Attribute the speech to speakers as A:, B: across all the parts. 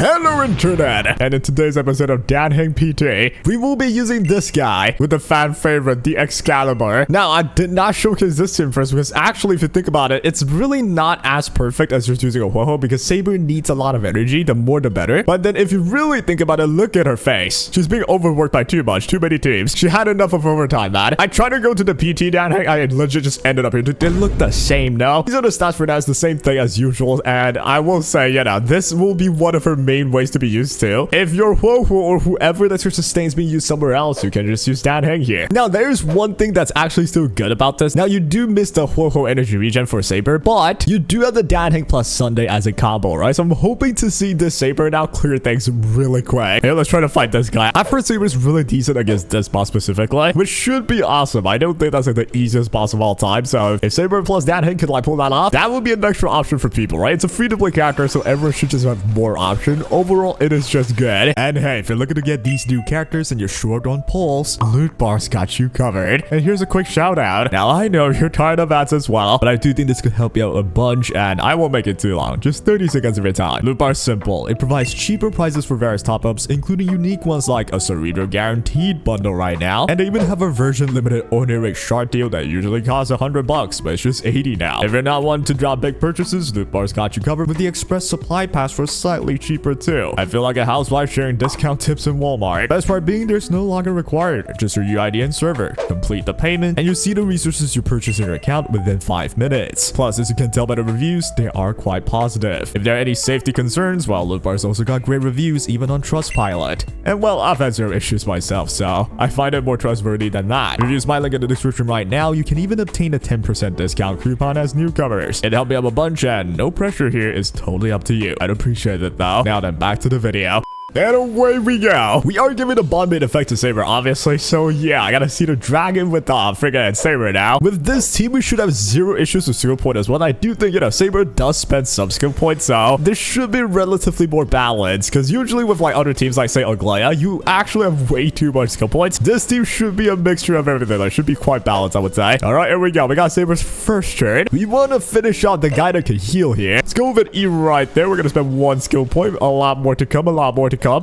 A: Hello internet! And in today's episode of Dan Heng PT, we will be using this guy with the fan favorite, the EXCALIBURR. Now, I did not showcase this team first because actually, if you think about it, it's really not as perfect as just using a Ho-Ho because Saber needs a lot of energy, the more the better. But then if you really think about it, look at her face. She's being overworked by too many teams. She had enough of overtime, man. I tried to go to the PT Dan Heng, I legit just ended up here. They look the same, no? These are the stats for now, it's the same thing as usual, and I will say, you know, this will be one of her main ways to be used to. If your Ho-Ho or whoever that's your sustain is being used somewhere else, you can just use Dan Heng here. Now, there's one thing that's actually still good about this. Now, you do miss the Ho-Ho energy regen for Saber, but you do have the Dan Heng plus Sunday as a combo, right? So I'm hoping to see this Saber now clear things really quick. Hey, let's try to fight this guy. I've heard Saber's really decent against this boss specifically, which should be awesome. I don't think that's like the easiest boss of all time, so if Saber plus Dan Heng could like pull that off, that would be an extra option for people, right? It's a free-to-play character, so everyone should just have more option. Overall, it is just good. And hey, if you're looking to get these new characters and you're short on pulls, Loot Bar's got you covered. And here's a quick shout out. Now, I know you're tired of ads as well, but I do think this could help you out a bunch, and I won't make it too long. Just 30 seconds of your time. Loot Bar's simple. It provides cheaper prices for various top-ups, including unique ones like a Cerebro Guaranteed bundle right now. And they even have a version limited Oniric Shard deal that usually costs $100, but it's just 80 now. If you're not one to drop big purchases, Loot Bar's got you covered with the Express Supply Pass for slightly cheaper too. I feel like a housewife sharing discount tips in Walmart. Best part being there's no longer required. Just your UID and server. Complete the payment and you see the resources you purchase in your account within 5 minutes. Plus, as you can tell by the reviews, they are quite positive. If there are any safety concerns, well, Loot Bar's also got great reviews even on Trustpilot. And well, I've had zero issues myself, so I find it more trustworthy than that. Use my link in the description right now. You can even obtain a 10% discount coupon as newcomers. It helped me out a bunch and no pressure here, is totally up to you. I'd appreciate it though. Now then, back to the video. And away we go. We are giving a bond made effect to Saber, obviously. So yeah, I gotta see the dragon with the friggin' Saber now. With this team, we should have zero issues with skill point as well. I do think, you know, Saber does spend some skill points, so this should be relatively more balanced. Because usually with like other teams like say Aglaya, you actually have way too much skill points. This team should be a mixture of everything. Like, should be quite balanced, I would say. All right, here we go. We got Saber's first turn. We want to finish out the guy that can heal here. Let's go with an E right there. We're gonna spend one skill point. A lot more to come.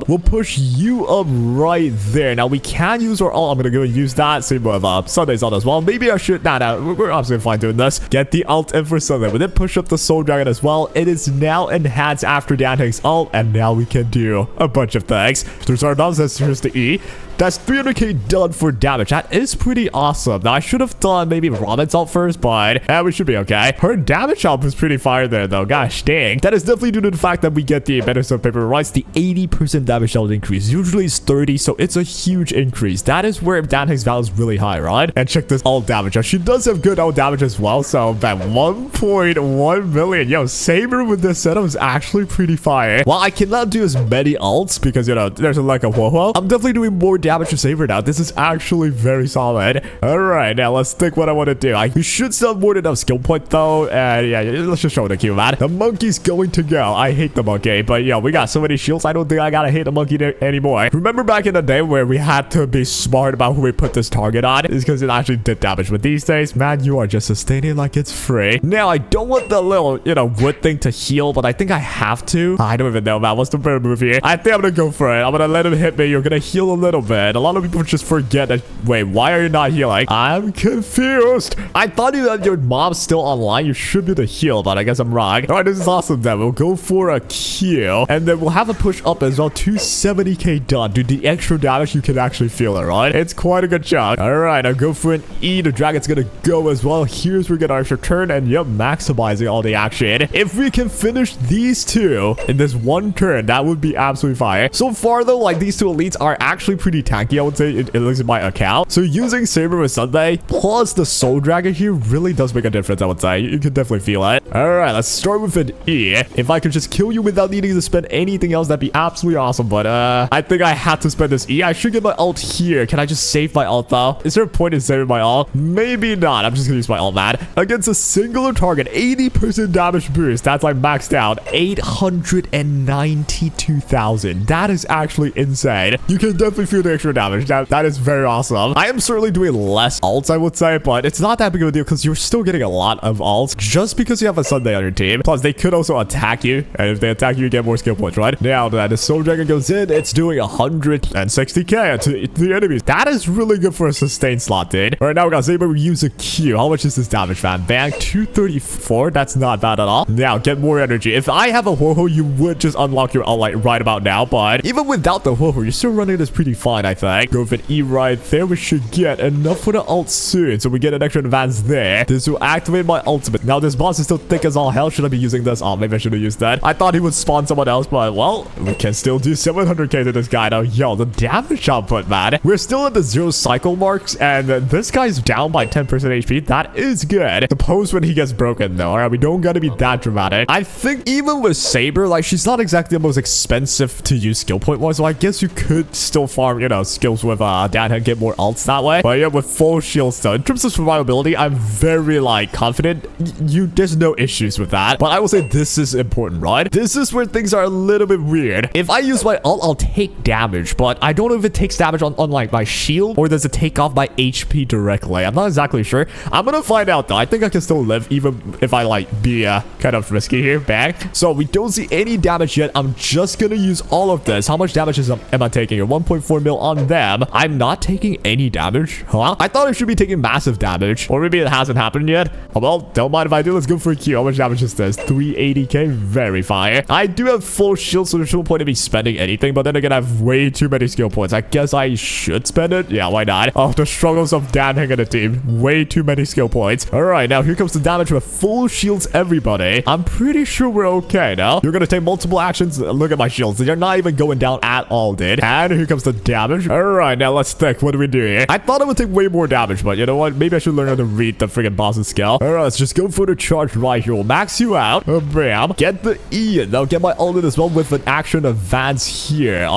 A: We'll push you up right there. Now, we can use our ult. I'm going to go and use that. Same with Sunday's ult as well. Maybe I should. Nah, we're absolutely fine doing this. Get the ult in for Sunday. We then push up the Soul Dragon as well. It is now enhanced after Dan Heng's ult, and now we can do a bunch of things. There's our nonsense. Here's the E. That's 300k done for damage. That is pretty awesome. Now, I should have done maybe Robin's ult first, but we should be okay. Her damage ult was pretty fire there, though. Gosh dang. That is definitely due to the fact that we get the Medicine Paper Rights, the 80% damage ult increase. Usually it's 30, so it's a huge increase. That is where Dan Heng's value is really high, right? And check this ult damage. Now, she does have good ult damage as well, so at 1.1 million. Yo, Saber with this setup is actually pretty fire. While I cannot do as many ults because, you know, there's a lack of Ho-Ho, I'm definitely doing more damage to Saber now. This is actually very solid. All right, now let's think what I want to do. We should still have more than enough skill point though, and yeah, let's just show the Q, man. The monkey's going to go. I hate the monkey, but yeah, we got so many shields. I don't think I gotta hate the monkey anymore. Remember back in the day where we had to be smart about who we put this target on? It's because it actually did damage, but these days, man, you are just sustaining like it's free. Now, I don't want the little, you know, wood thing to heal, but I think I have to. I don't even know, man. What's the better move here? I think I'm gonna go for it. I'm gonna let him hit me. You're gonna heal a little bit. A lot of people just forget that. Wait, why are you not healing? I'm confused. I thought that your mom's still online. You should be able to heal, but I guess I'm wrong. All right, this is awesome then. We'll go for a Q, and then we'll have a push up as well. 270k done. Dude, the extra damage, you can actually feel it, right? It's quite a good chunk. All right, I'll go for an E. The dragon's gonna go as well. Here's where we get our extra turn, and yep, maximizing all the action. If we can finish these two in this one turn, that would be absolutely fire. So far though, like these two elites are actually pretty tanky, I would say. It looks at my account. So using Saber with Sunday plus the Soul Dragon here really does make a difference, I would say. You can definitely feel it. All right, let's start with an E. If I could just kill you without needing to spend anything else, that'd be absolutely awesome, but I think I have to spend this E. I should get my ult here. Can I just save my ult though? Is there a point in saving my ult? Maybe not. I'm just gonna use my ult, man. Against a singular target, 80% damage boost. That's like maxed out. 892,000. That is actually insane. You can definitely feel the extra damage. That is very awesome. I am certainly doing less ults, I would say, but it's not that big of a deal because you're still getting a lot of ults just because you have a Sunday on your team. Plus, they could also attack you, and if they attack you, you get more skill points, right? Now that the Soul Dragon goes in, it's doing 160k to the enemies. That is really good for a sustain slot, dude. All right, now we got Saber. We use a Q. How much is this damage, man? Bang, 234. That's not bad at all. Now, get more energy. If I have a Ho-Ho, you would just unlock your ult like right about now, but even without the Ho-Ho, you're still running this pretty fine, I think. Go with an E right there. We should get enough for the ult soon, so we get an extra advance there. This will activate my ultimate. Now, this boss is still thick as all hell. Should I be using this? Oh, maybe I should have used that. I thought he would spawn someone else, but well, we can still do 700k to this guy now. Yo, the damage output, man. We're still at the 0 cycle marks, and this guy's down by 10% HP. That is good. Suppose when he gets broken, though. All right, we don't gotta be that dramatic. I think even with Saber, like, she's not exactly the most expensive to use skill point wise, so I guess you could still farm, you know, skills with Dan Heng, get more ults that way. But yeah, with full shields though, in terms of survivability, I'm very like confident. There's no issues with that. But I will say this is important, right? This is where things are a little bit weird. If I use my ult, I'll take damage, but I don't know if it takes damage on like my shield or does it take off my HP directly. I'm not exactly sure. I'm gonna find out though. I think I can still live even if I like be kind of risky here. Bang. So we don't see any damage yet. I'm just gonna use all of this. How much damage am I taking here? 1.4 mil on them. I'm not taking any damage. Huh? I thought I should be taking massive damage, or maybe it hasn't happened yet. Oh, well, don't mind if I do. Let's go for a Q. How much damage is this? 380k. Very fire. I do have full shield, so there's no point in me spending anything, but then again, I have way too many skill points. I guess I should spend it. Yeah, why not? Oh, the struggles of Dan Heng and the team. Way too many skill points. All right, now here comes the damage with full shields, everybody. I'm pretty sure we're okay now. You're gonna take multiple actions. Look at my shields. They're not even going down at all, dude. And here comes the damage. All right, now let's think. What do we do here? I thought it would take way more damage, but you know what? Maybe I should learn how to read the freaking boss's skill. All right, let's just go for the charge right here. We'll max you out. Bam. Get the E in. Now get my ult as well with an action advance here.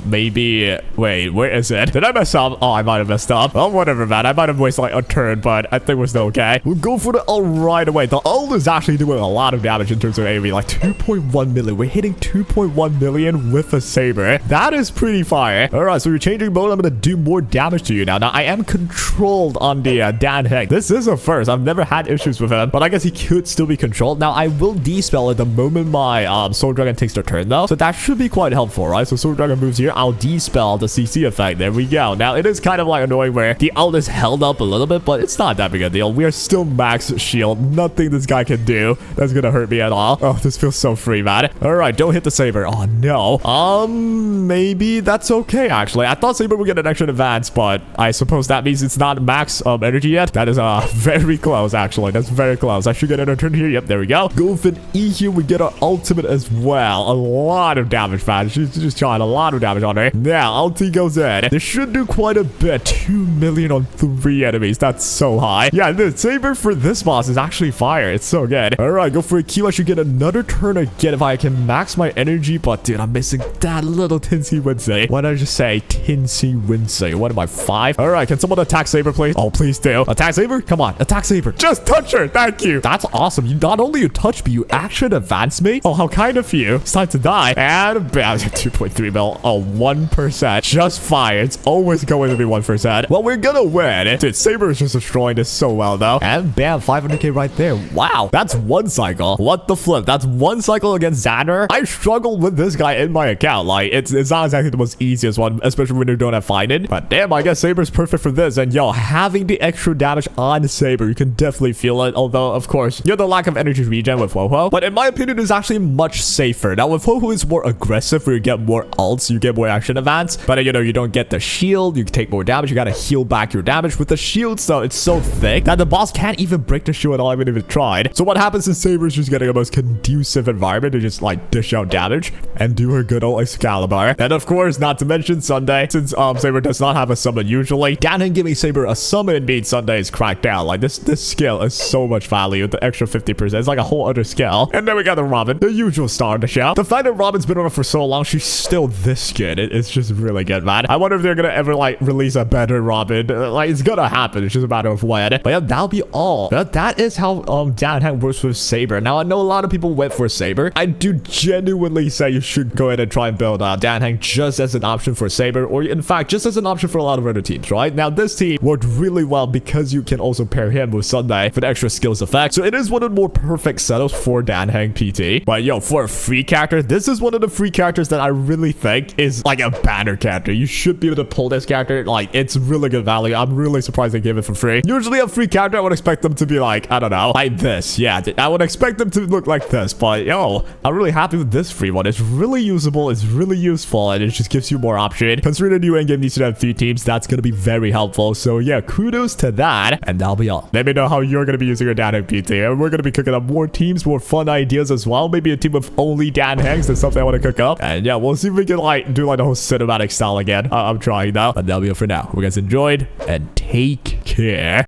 A: Maybe... Wait, where is it? Did I mess up? Oh, I might have messed up. Oh, whatever, man. I might have wasted like a turn, but I think we're still okay. We'll go for the ult right away. The ult is actually doing a lot of damage in terms of AoE. Like 2.1 million. We're hitting 2.1 million with a saber. That is pretty fire. All right, so you're changing mode. I'm going to do more damage to you now. Now, I am controlled on the Dan Heng. This is a first. I've never had issues with him, but I guess he could still be controlled. Now, I will dispel at the moment my Soul Dragon takes their turn, though. So that should be quite helpful, right? So Soul Dragon moves here. I'll dispel the CC effect. There we go. Now, it is kind of like annoying where the ult is held up a little bit, but it's not that big a deal. We are still max shield. Nothing this guy can do that's going to hurt me at all. Oh, this feels so free, man. All right, don't hit the saber. Oh, no. Maybe that's okay, actually. I thought saber would get an extra advance, but I suppose that means it's not max energy yet. That is very close, actually. That's very close. I should get an turn here. Yep, there we go. Go with an E here. We get our ultimate as well. A lot of damage, man. She's just trying a lot of damage on her. Now, ulti goes in. This should do quite a bit. 2 million on 3 enemies. That's so high. Yeah, the saber for this boss is actually fire. It's so good. All right, go for a Q. I should get another turn again if I can max my energy, but dude, I'm missing that little Tinsy Winsay. Why don't I just say Tinsy Winsay? What am I, 5? All right, can someone attack saber, please? Oh, please do. Attack saber? Come on, attack saber. Just touch her. Thank you. That's awesome. You not only you touch me, you actually advance me. Oh, how kind of you. It's time to die. And bam, 2.3 mil. Oh, 1%. Just fire. It's always going to be 1%. Well, we're gonna win. Dude, saber is just destroying this so well, though. And bam, 500k right there. Wow, that's one cycle. What the flip? That's one cycle against Xander. I struggled with this guy in my account. Like, it's not exactly the most easiest one, especially when you don't have fighting. But damn, I guess saber's perfect for this. And yo, having the extra damage on saber, you can definitely feel it. Although, of course, you have the lack of energy regen with Ho-Ho. But in my opinion, it's actually much safer. Now, with Ho-Ho, it's more aggressive where you get more ults, you get more action advance. But, you know, you don't get the shield. You take more damage. You gotta heal back your damage with the shield. So it's so thick that the boss can't even break the shield at all, even if it tried. So what happens is saber's just getting a most conducive environment to just, like, dish out damage and do her good old Excalibur. And, of course, not to mention Sunday, since saber does not have a summon usually. Dan Heng giving saber a summon means Sunday is cracked down. Like, this skill is so much value. The extra 50%. It's like a whole other skill. And then we got the Robin, the usual star of the show. The fact that Robin's been around for so long along, she's still this good. It's just really good, man. I wonder if they're gonna ever like release a better Robin. Like, it's gonna happen. It's just a matter of when. But yeah, that'll be all. But that is how Dan Heng works with Saber. Now, I know a lot of people went for Saber. I do genuinely say you should go ahead and try and build Dan Heng just as an option for Saber, or in fact, just as an option for a lot of other teams, right? Now, this team worked really well because you can also pair him with Sunday for the extra skills effect. So it is one of the more perfect setups for Dan Heng PT. But yo, for a free character, this is one of the free characters that I really think is like a banner character. You should be able to pull this character. Like, it's really good value. I'm really surprised they gave it for free. Usually a free character, I would expect them to be like, I don't know, like this. Yeah, I would expect them to look like this. But yo, I'm really happy with this free one. It's really usable. It's really useful. And it just gives you more option. Considering the new endgame needs to have 3 teams, that's going to be very helpful. So yeah, kudos to that. And that'll be all. Let me know how you're going to be using your Dan Heng PT. And we're going to be cooking up more teams, more fun ideas as well. Maybe a team with only Dan Hengs. That's something I want to cook up. And yeah, we'll see if we can like do like the whole cinematic style again. I'm trying now. But that'll be it for now. Hope you guys enjoyed and take care.